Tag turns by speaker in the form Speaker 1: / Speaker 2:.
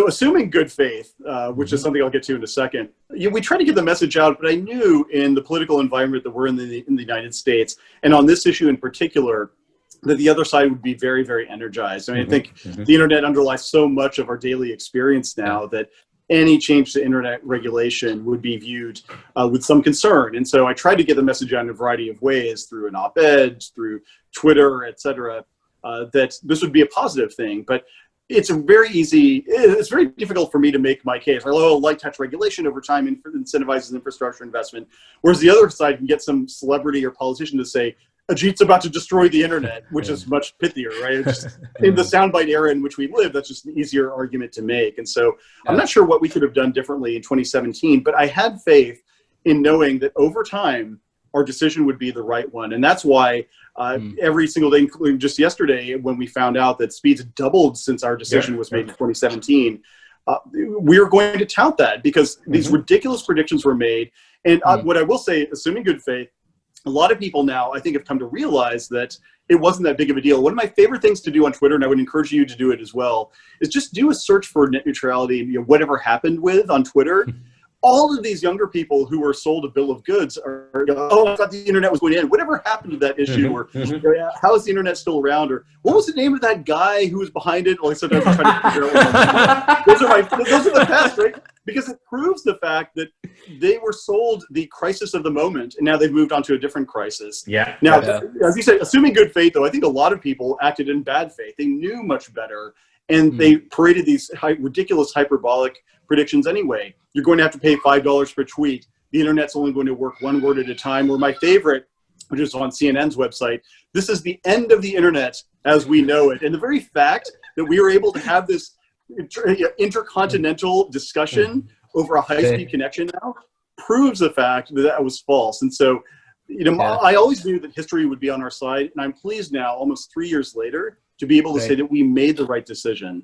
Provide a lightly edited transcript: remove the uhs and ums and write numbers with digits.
Speaker 1: So assuming good faith, which is something I'll get to in a second, we try to get the message out, but I knew in the political environment that we're in the United States, and on this issue in particular, that the other side would be very, very energized. I mean, I think the internet underlies so much of our daily experience now that any change to internet regulation would be viewed with some concern. And so I tried to get the message out in a variety of ways, through an op-ed, through Twitter, et cetera, that this would be a positive thing. But it's it's very difficult for me to make my case. Light touch regulation over time incentivizes infrastructure investment, whereas the other side can get some celebrity or politician to say, Ajit's about to destroy the internet, which is much pithier, right? Just, in the soundbite era in which we live, that's just an easier argument to make. And so I'm not sure what we could have done differently in 2017, but I had faith in knowing that over time, our decision would be the right one. And that's why every single day, including just yesterday, when we found out that speeds had doubled since our decision was made in 2017, we are going to tout that, because these ridiculous predictions were made. And what I will say, assuming good faith, a lot of people now, I think, have come to realize that it wasn't that big of a deal. One of my favorite things to do on Twitter, and I would encourage you to do it as well, is just do a search for net neutrality, whatever happened with on Twitter. All of these younger people who were sold a bill of goods are, I thought the internet was going to end. Whatever happened to that issue? Or how is the internet still around? Or what was the name of that guy who was behind it? Sometimes I'm trying to figure out. Those are the best, right? Because it proves the fact that they were sold the crisis of the moment, and now they've moved on to a different crisis. Now, as you said, assuming good faith, though, I think a lot of people acted in bad faith. They knew much better, and they paraded these ridiculous hyperbolic predictions anyway. You're going to have to pay $5 per tweet. The internet's only going to work one word at a time. Or my favorite, which is on CNN's website, this is the end of the internet as we know it. And the very fact that we were able to have this intercontinental discussion over a high-speed connection now proves the fact that that was false. And so, I always knew that history would be on our side, and I'm pleased now, almost 3 years later, to be able to say that we made the right decision.